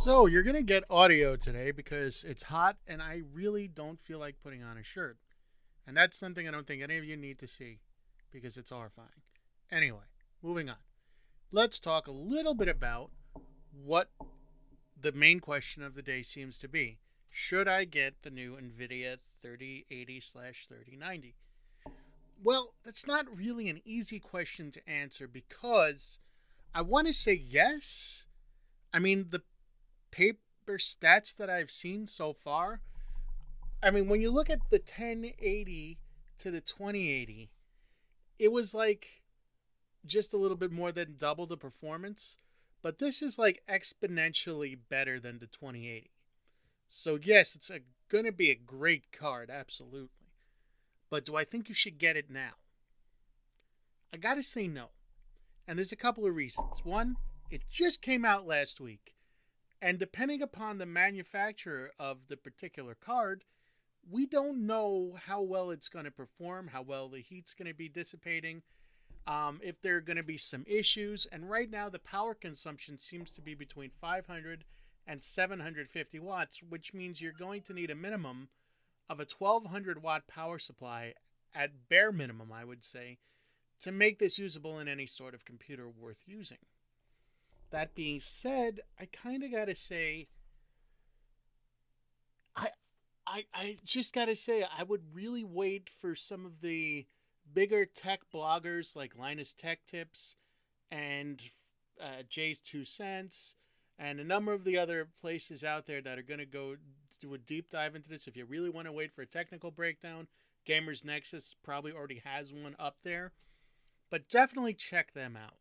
So, you're going to get audio today because it's hot and I really don't feel like putting on a shirt. And that's something I don't think any of you need to see because it's horrifying. Anyway, moving on. Let's talk a little bit about what the main question of the day seems to be. Should I get the new nVidia 3080/3090? Well, that's not really an easy question to answer because I want to say yes. I mean, the paper stats that I've seen so far, I mean, when you look at the 1080 to the 2080, it was like just a little bit more than double the performance, but this is like exponentially better than the 2080. So yes, it's going to be a great card, absolutely. But do I think you should get it now? I got to say no. And there's a couple of reasons. One, it just came out last week. And depending upon the manufacturer of the particular card, we don't know how well it's going to perform, how well the heat's going to be dissipating, if there are going to be some issues. And right now, the power consumption seems to be between 500 and 750 watts, which means you're going to need a minimum of a 1200 watt power supply at bare minimum, I would say, to make this usable in any sort of computer worth using. That being said, I kind of got to say, I just got to say, I would really wait for some of the bigger tech bloggers like Linus Tech Tips and Jay's 2 Cents and a number of the other places out there that are going to go do a deep dive into this. If you really want to wait for a technical breakdown, Gamers Nexus probably already has one up there. But definitely check them out.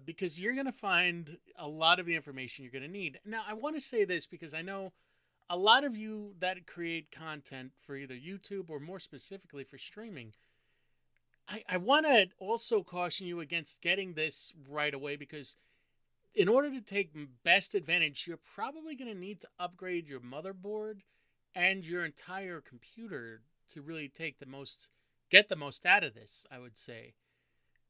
Because you're going to find a lot of the information you're going to need. Now, I want to say this because I know a lot of you that create content for either YouTube or more specifically for streaming, I want to also caution you against getting this right away because in order to take best advantage, you're probably going to need to upgrade your motherboard and your entire computer to really get the most out of this, I would say.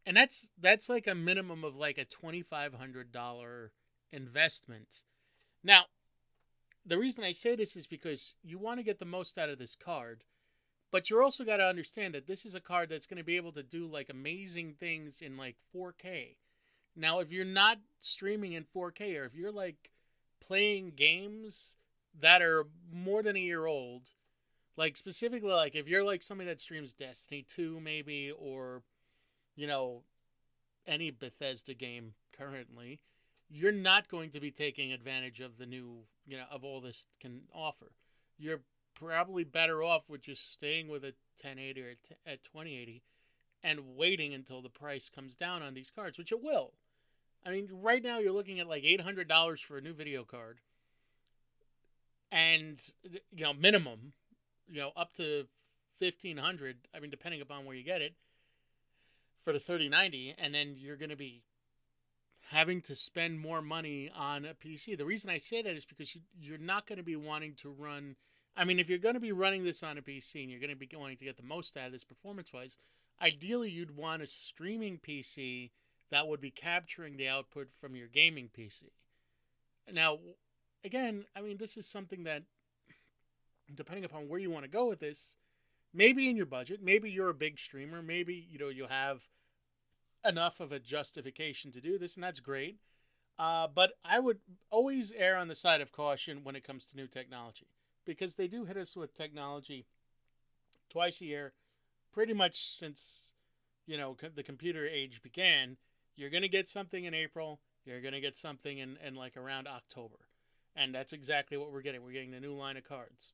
And that's like a minimum of like a $2,500 investment. Now, the reason I say this is because you want to get the most out of this card, but you're also got to understand that this is a card that's going to be able to do like amazing things in like 4K. Now, if you're not streaming in 4K or if you're like playing games that are more than a year old, like specifically like if you're like somebody that streams Destiny 2 maybe or any Bethesda game currently, you're not going to be taking advantage of the new, of all this can offer. You're probably better off with just staying with a 1080 or a 2080 and waiting until the price comes down on these cards, which it will. I mean, right now you're looking at like $800 for a new video card, and minimum, up to 1,500. I mean, depending upon where you get it for the 3090, and then you're going to be having to spend more money on a PC. The reason I say that is because you're not going to be wanting to run. I mean, if you're going to be running this on a PC and you're going to be wanting to get the most out of this performance-wise, ideally you'd want a streaming PC that would be capturing the output from your gaming PC. Now, again, I mean, this is something that, depending upon where you want to go with this, maybe in your budget, maybe you're a big streamer, maybe, you have enough of a justification to do this, and that's great. But I would always err on the side of caution when it comes to new technology, because they do hit us with technology twice a year, pretty much since, the computer age began. You're going to get something in April, you're going to get something in like around October. And that's exactly what we're getting. We're getting the new line of cards.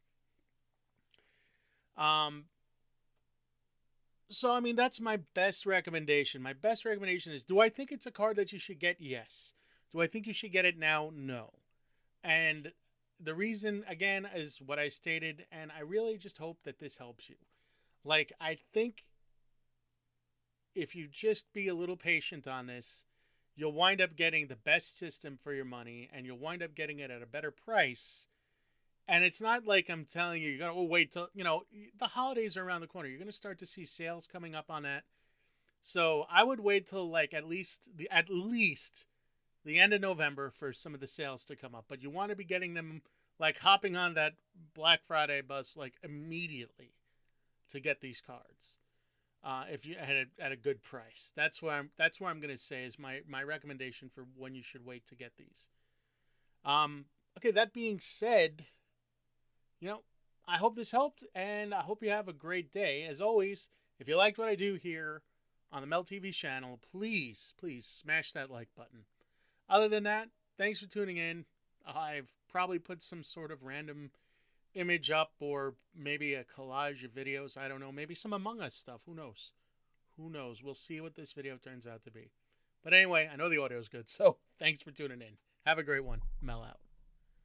So, I mean, that's my best recommendation. My best recommendation is, do I think it's a card that you should get? Yes. Do I think you should get it now? No. And the reason, again, is what I stated, and I really just hope that this helps you. Like, I think if you just be a little patient on this, you'll wind up getting the best system for your money, and you'll wind up getting it at a better price. And it's not like I'm telling you, you're going to wait till, the holidays are around the corner. You're going to start to see sales coming up on that. So I would wait till like at least the end of November for some of the sales to come up. But you want to be getting them, like hopping on that Black Friday bus like immediately to get these cards. If you at a good price, that's where I'm going to say is my recommendation for when you should wait to get these. Okay, that being said, you know, I hope this helped, and I hope you have a great day. As always, if you liked what I do here on the Mel TV channel, please, please smash that like button. Other than that, thanks for tuning in. I've probably put some sort of random image up, or maybe a collage of videos. I don't know. Maybe some Among Us stuff. Who knows? Who knows? We'll see what this video turns out to be. But anyway, I know the audio is good, so thanks for tuning in. Have a great one. Mel out.